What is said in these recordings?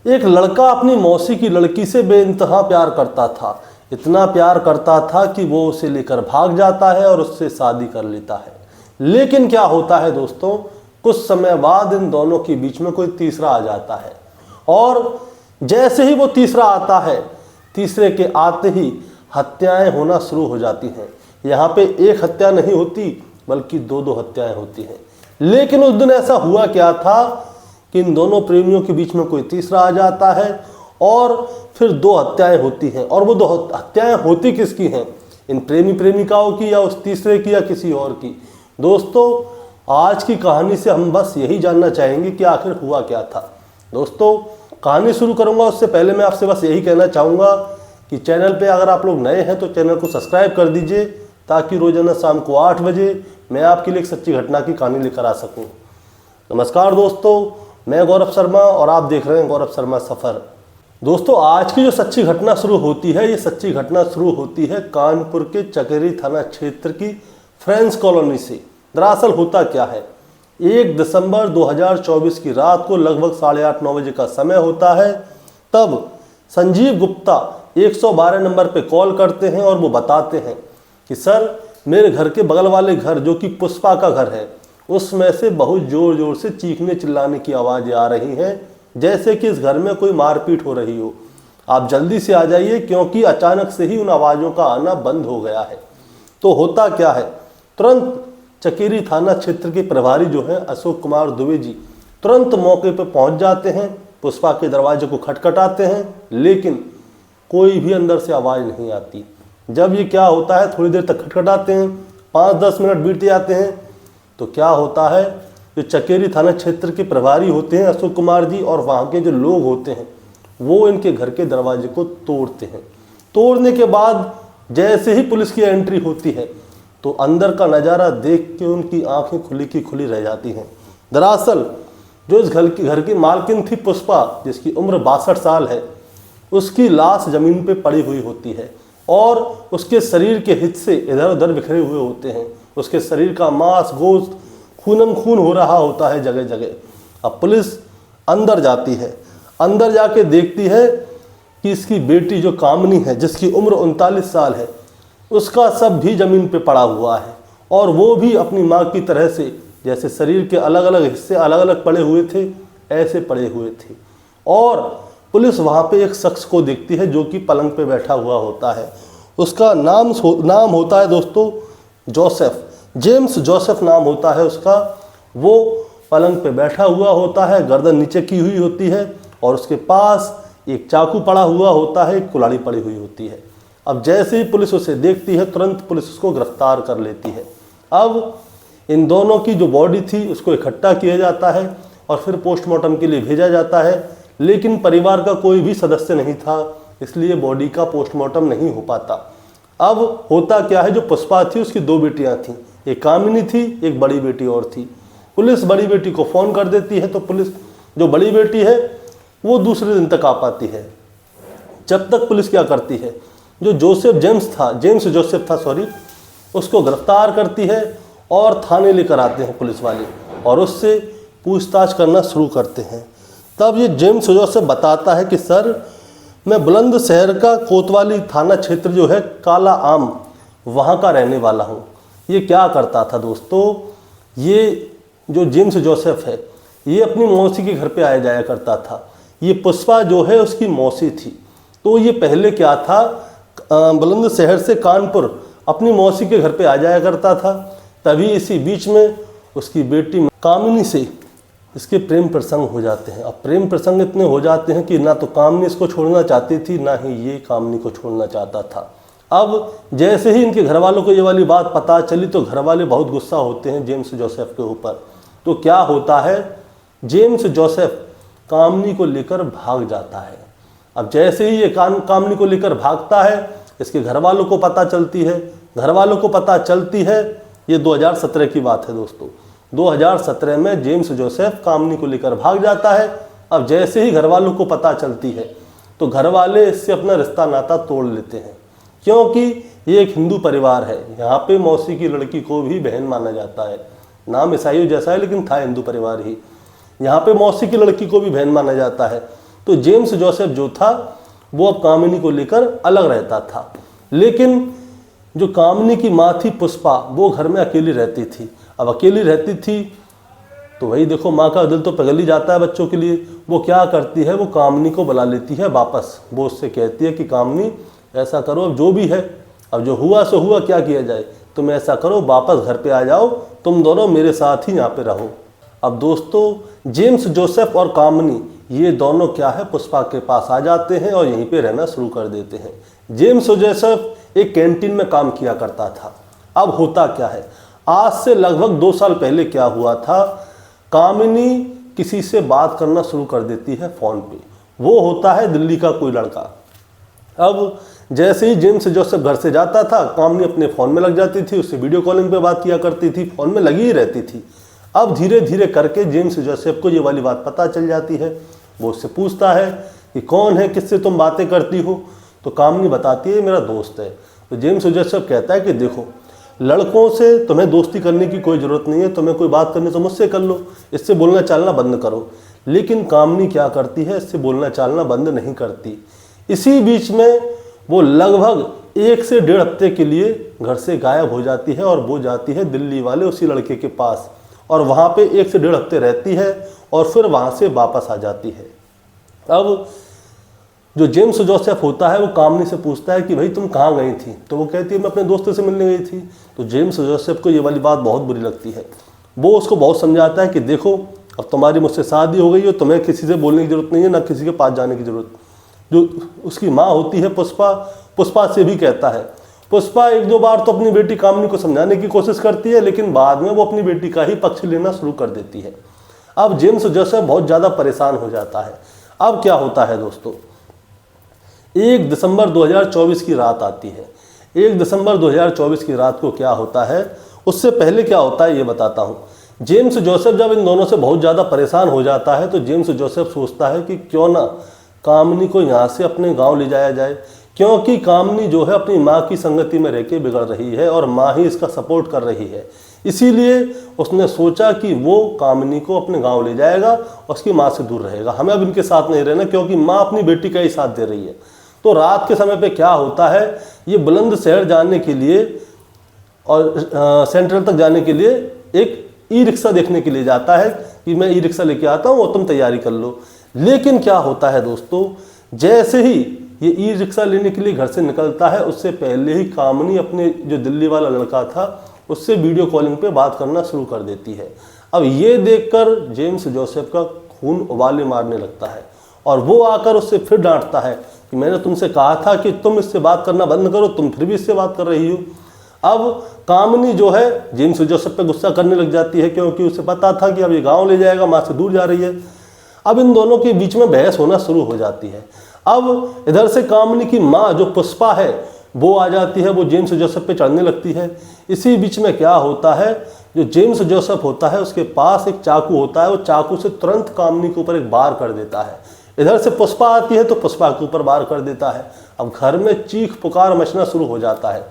एक लड़का अपनी मौसी की लड़की से बेइंतहा प्यार करता था। इतना प्यार करता था कि वो उसे लेकर भाग जाता है और उससे शादी कर लेता है। लेकिन क्या होता है दोस्तों, कुछ समय बाद इन दोनों के बीच में कोई तीसरा आ जाता है और जैसे ही वो तीसरा आता है, तीसरे के आते ही हत्याएं होना शुरू हो जाती हैं। यहाँ पे एक हत्या नहीं होती बल्कि दो दो हत्याएं होती हैं। लेकिन उस दिन ऐसा हुआ क्या था कि इन दोनों प्रेमियों के बीच में कोई तीसरा आ जाता है और फिर दो हत्याएं होती हैं। और वो दो हत्याएं होती किसकी हैं? इन प्रेमी प्रेमिकाओं की या उस तीसरे की या किसी और की? दोस्तों, आज की कहानी से हम बस यही जानना चाहेंगे कि आखिर हुआ क्या था। दोस्तों, कहानी शुरू करूंगा उससे पहले मैं आपसे बस यही कहना चाहूँगा कि चैनल पे अगर आप लोग नए हैं तो चैनल को सब्सक्राइब कर दीजिए, ताकि रोजाना शाम को 8 बजे मैं आपके लिए एक सच्ची घटना की कहानी लेकर आ सकूं। नमस्कार दोस्तों, मैं गौरव शर्मा और आप देख रहे हैं गौरव शर्मा सफ़र। दोस्तों, आज की जो सच्ची घटना शुरू होती है, ये सच्ची घटना शुरू होती है कानपुर के चकेरी थाना क्षेत्र की फ्रेंड्स कॉलोनी से। दरअसल होता क्या है, 1 दिसंबर 2024 की रात को लगभग 8:30-9 बजे का समय होता है। तब संजीव गुप्ता 112 नंबर पे कॉल करते हैं और वो बताते हैं कि सर, मेरे घर के बगल वाले घर जो कि पुष्पा का घर है, उसमें से बहुत ज़ोर ज़ोर से चीखने चिल्लाने की आवाज़ें आ रही हैं, जैसे कि इस घर में कोई मारपीट हो रही हो। आप जल्दी से आ जाइए क्योंकि अचानक से ही उन आवाज़ों का आना बंद हो गया है। तो होता क्या है, तुरंत चकेरी थाना क्षेत्र के प्रभारी जो हैं अशोक कुमार दुबे जी तुरंत मौके पर पहुंच जाते हैं, पुष्पा के दरवाजे को खटखटाते हैं, लेकिन कोई भी अंदर से आवाज़ नहीं आती। जब ये क्या होता है, थोड़ी देर तक खटखटाते हैं, 5-10 मिनट बीत जाते हैं, तो क्या होता है, जो चकेरी थाना क्षेत्र के प्रभारी होते हैं अशोक कुमार जी और वहाँ के जो लोग होते हैं, वो इनके घर के दरवाजे को तोड़ते हैं। तोड़ने के बाद जैसे ही पुलिस की एंट्री होती है तो अंदर का नज़ारा देख के उनकी आंखें खुली की खुली रह जाती हैं। दरअसल जो इस घर की मालकिन थी पुष्पा, जिसकी उम्र 62 साल है, उसकी लाश ज़मीन पे पड़ी हुई होती है और उसके शरीर के हिस्से इधर उधर बिखरे हुए होते हैं। उसके शरीर का मांस गोश्त खूनम खून हो रहा होता है जगह जगह। अब पुलिस अंदर जाती है, अंदर जाके देखती है कि इसकी बेटी जो कामनी है, जिसकी उम्र 39 साल है, उसका सब भी ज़मीन पे पड़ा हुआ है और वो भी अपनी माँ की तरह से, जैसे शरीर के अलग अलग हिस्से अलग अलग पड़े हुए थे, ऐसे पड़े हुए थे। और पुलिस वहाँ पे एक शख्स को देखती है जो कि पलंग पे बैठा हुआ होता है। उसका नाम होता है दोस्तों जोसेफ, जेम्स जोसेफ नाम होता है उसका। वो पलंग पे बैठा हुआ होता है, गर्दन नीचे की हुई होती है और उसके पास एक चाकू पड़ा हुआ होता है, एक कुल्हाड़ी पड़ी हुई होती है। अब जैसे ही पुलिस उसे देखती है, तुरंत पुलिस उसको गिरफ्तार कर लेती है। अब इन दोनों की जो बॉडी थी उसको इकट्ठा किया जाता है और फिर पोस्टमार्टम के लिए भेजा जाता है, लेकिन परिवार का कोई भी सदस्य नहीं था, इसलिए बॉडी का पोस्टमार्टम नहीं हो पाता। अब होता क्या है, जो पुष्पा थी उसकी 2 बेटियां थीं, एक कामिनी थी, एक बड़ी बेटी और थी। पुलिस बड़ी बेटी को फ़ोन कर देती है तो पुलिस, जो बड़ी बेटी है, वो दूसरे दिन तक आ पाती है। जब तक पुलिस क्या करती है, जो जेम्स जोसेफ था उसको गिरफ्तार करती है और थाने लेकर आते हैं पुलिस वाले और उससे पूछताछ करना शुरू करते हैं। तब ये जेम्स जोसेफ बताता है कि सर, मैं बुलंदशहर का कोतवाली थाना क्षेत्र जो है काला आम, वहाँ का रहने वाला हूँ। ये क्या करता था दोस्तों, ये जो जेम्स जोसेफ है, ये अपनी मौसी के घर पे आया जाया करता था। ये पुष्पा जो है उसकी मौसी थी। तो ये पहले क्या था, बुलंदशहर से कानपुर अपनी मौसी के घर पे आ जाया करता था। तभी इसी बीच में उसकी बेटी कामिनी से इसके प्रेम प्रसंग हो जाते हैं। अब प्रेम प्रसंग इतने हो जाते हैं कि ना तो कामिनी इसको छोड़ना चाहती थी, ना ही ये कामिनी को छोड़ना चाहता था। अब जैसे ही इनके घर वालों को ये वाली बात पता चली तो घर वाले बहुत गुस्सा होते हैं जेम्स जोसेफ के ऊपर। तो क्या होता है, जेम्स जोसेफ कामिनी को लेकर भाग जाता है। अब जैसे ही ये कामिनी को लेकर भागता है, इसके घर वालों को पता चलती है। घर वालों को पता चलती है, ये 2017 की बात है दोस्तों। 2017 में जेम्स जोसेफ कामिनी को लेकर भाग जाता है। अब जैसे ही घर वालों को पता चलती है तो घर वाले इससे अपना रिश्ता नाता तोड़ लेते हैं, क्योंकि ये एक हिंदू परिवार है। यहाँ पे मौसी की लड़की को भी बहन माना जाता है। नाम ईसाइयों जैसा है लेकिन था हिंदू परिवार ही। यहाँ पे मौसी की लड़की को भी बहन माना जाता है। तो जेम्स जोसेफ जो था वो अब कामिनी को लेकर अलग रहता था। लेकिन जो कामिनी की माँ थी पुष्पा, वो घर में अकेली रहती थी। अब अकेली रहती थी तो वही देखो, माँ का दिल तो पिघल ही जाता है बच्चों के लिए। वो क्या करती है, वो कामिनी को बुला लेती है वापस। वो उससे कहती है कि कामिनी ऐसा करो, अब जो भी है, अब जो हुआ सो हुआ, क्या किया जाए, तुम ऐसा करो वापस घर पे आ जाओ, तुम दोनों मेरे साथ ही यहाँ पे रहो। अब दोस्तों जेम्स जोसेफ और कामिनी ये दोनों क्या है, पुष्पा के पास आ जाते हैं और यहीं पे रहना शुरू कर देते हैं। जेम्स जोसेफ एक कैंटीन में काम किया करता था। अब होता क्या है, आज से लगभग 2 साल पहले क्या हुआ था, कामिनी किसी से बात करना शुरू कर देती है फ़ोन पे। वो होता है दिल्ली का कोई लड़का। अब जैसे ही जेम्स जोसेफ घर से जाता था, कामिनी अपने फ़ोन में लग जाती थी, उससे वीडियो कॉलिंग पे बात किया करती थी, फ़ोन में लगी ही रहती थी। अब धीरे धीरे करके जेम्स जोसेफ को ये वाली बात पता चल जाती है। वो उससे पूछता है कि कौन है, किससे तुम बातें करती हो। तो कामिनी बताती है मेरा दोस्त है। तो जेम्स जोसेफ कहता है कि देखो, लड़कों से तुम्हें दोस्ती करने की कोई ज़रूरत नहीं है, तुम्हें कोई बात करनी तो मुझसे कर लो, इससे बोलना चालना बंद करो। लेकिन कामिनी क्या करती है, इससे बोलना चालना बंद नहीं करती। इसी बीच में वो लगभग 1 से 1.5 हफ्ते के लिए घर से गायब हो जाती है और वो जाती है दिल्ली वाले उसी लड़के के पास, और वहाँ पे 1 से 1.5 हफ्ते रहती है और फिर वहाँ से वापस आ जाती है। अब जो जेम्स जोसेफ होता है वो कामिनी से पूछता है कि भाई तुम कहाँ गई थी, तो वो कहती है मैं अपने दोस्त से मिलने गई थी। तो जेम्स जोसेफ को ये वाली बात बहुत बुरी लगती है। वो उसको बहुत समझाता है कि देखो, अब तुम्हारी मुझसे शादी हो गई है, तुम्हें किसी से बोलने की ज़रूरत नहीं है, ना किसी के पास जाने की ज़रूरत। जो उसकी माँ होती है पुष्पा से भी कहता है। पुष्पा 1-2 बार तो अपनी बेटी कामिनी को समझाने की कोशिश करती है, लेकिन बाद में वो अपनी बेटी का ही पक्ष लेना शुरू कर देती है। अब जेम्स जोसेफ बहुत ज़्यादा परेशान हो जाता है। अब क्या होता है दोस्तों, 1 दिसंबर 2024 की रात आती है। 1 दिसंबर 2024 की रात को क्या होता है, उससे पहले क्या होता है ये बताता हूँ। जेम्स जोसेफ जब इन दोनों से बहुत ज़्यादा परेशान हो जाता है तो जेम्स जोसेफ सोचता है कि क्यों ना कामिनी को यहाँ से अपने गांव ले जाया जाए, क्योंकि कामिनी जो है अपनी माँ की संगति में रह के बिगड़ रही है और माँ ही इसका सपोर्ट कर रही है। इसीलिए उसने सोचा कि वो कामिनी को अपने गांव ले जाएगा और उसकी माँ से दूर रहेगा। हमें अब इनके साथ नहीं रहना, क्योंकि माँ अपनी बेटी का ही साथ दे रही है। तो रात के समय पे क्या होता है, ये बुलंदशहर जाने के लिए और सेंट्रल तक जाने के लिए एक ई-रिक्शा देखने के लिए जाता है कि मैं ई-रिक्शा लेके आता हूँ और तुम तैयारी कर लो। लेकिन क्या होता है दोस्तों, जैसे ही ये ई-रिक्शा लेने के लिए घर से निकलता है, उससे पहले ही कामिनी अपने जो दिल्ली वाला लड़का था उससे वीडियो कॉलिंग पे बात करना शुरू कर देती है। अब ये देखकर जेम्स जोसेफ का खून उबाले मारने लगता है और वो आकर उससे फिर डांटता है कि मैंने तुमसे कहा था कि तुम इससे बात करना बंद करो, तुम फिर भी इससे बात कर रही हो। अब कामिनी जो है जेम्स जोसेफ पे गुस्सा करने लग जाती है, क्योंकि उसे पता था कि अब ये गांव ले जाएगा, माँ से दूर जा रही है। अब इन दोनों के बीच में बहस होना शुरू हो जाती है। अब इधर से कामिनी की माँ जो पुष्पा है वो आ जाती है, वो जेम्स जोसेफ पे चढ़ने लगती है। इसी बीच में क्या होता है, जो जेम्स जोसेफ होता है उसके पास एक चाकू होता है, वो चाकू से तुरंत कामिनी के ऊपर एक वार कर देता है। इधर से पुष्पा आती है तो पुष्पा के ऊपर वार कर देता है। अब घर में चीख पुकार मचना शुरू हो जाता है।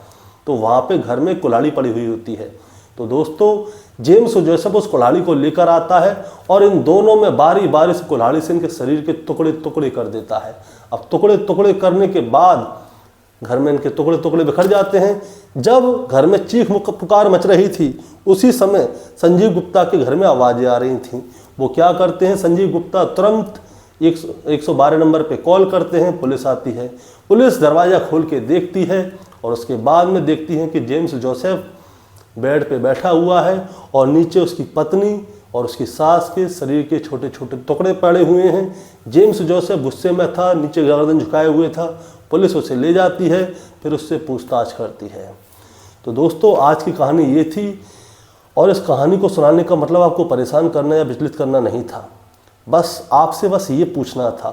तो वहाँ पे घर में कुल्हाड़ी पड़ी हुई होती है। तो दोस्तों जेम्स जोसेफ उस कुल्हाड़ी को लेकर आता है और इन दोनों में बारी बारी से कुल्हाड़ी से इनके शरीर के टुकड़े टुकड़े कर देता है। अब टुकड़े टुकड़े करने के बाद घर में इनके टुकड़े टुकड़े बिखर जाते हैं। जब घर में चीख पुकार मच रही थी, उसी समय संजीव गुप्ता के घर में आवाज़ें आ रही थीं। वो क्या करते हैं, संजीव गुप्ता तुरंत 112 नंबर पे कॉल करते हैं। पुलिस आती है, पुलिस दरवाज़ा खोल के देखती है और उसके बाद में देखती है कि जेम्स जोसेफ बेड पे बैठा हुआ है और नीचे उसकी पत्नी और उसकी सास के शरीर के छोटे छोटे टुकड़े पड़े हुए हैं। जेम्स जोसेफ गुस्से में था, नीचे गर्दन झुकाए हुए था। पुलिस उसे ले जाती है, फिर उससे पूछताछ करती है। तो दोस्तों आज की कहानी ये थी, और इस कहानी को सुनाने का मतलब आपको परेशान करना या विचलित करना नहीं था। बस आपसे बस ये पूछना था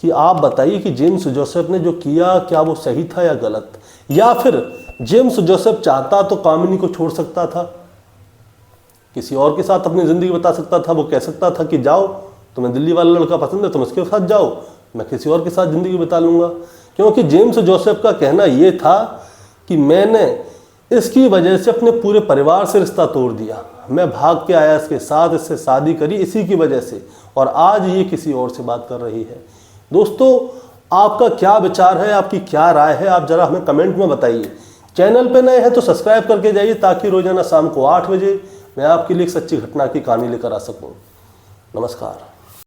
कि आप बताइए कि जेम्स जोसेफ ने जो किया क्या वो सही था या गलत, या फिर जेम्स जोसेफ चाहता तो कामिनी को छोड़ सकता था, किसी और के साथ अपनी ज़िंदगी बता सकता था। वो कह सकता था कि जाओ, तुम्हें दिल्ली वाला लड़का पसंद है, तुम इसके साथ जाओ, मैं किसी और के साथ ज़िंदगी बिता लूँगा। क्योंकि जेम्स जोसेफ का कहना ये था कि मैंने इसकी वजह से अपने पूरे परिवार से रिश्ता तोड़ दिया, मैं भाग के आया इसके साथ, इससे शादी करी इसी की वजह से, और आज ये किसी और से बात कर रही है। दोस्तों आपका क्या विचार है, आपकी क्या राय है, आप जरा हमें कमेंट में बताइए। चैनल पे नए हैं तो सब्सक्राइब करके जाइए ताकि रोजाना शाम को 8 बजे मैं आपके लिए एक सच्ची घटना की कहानी लेकर आ सकूं। नमस्कार।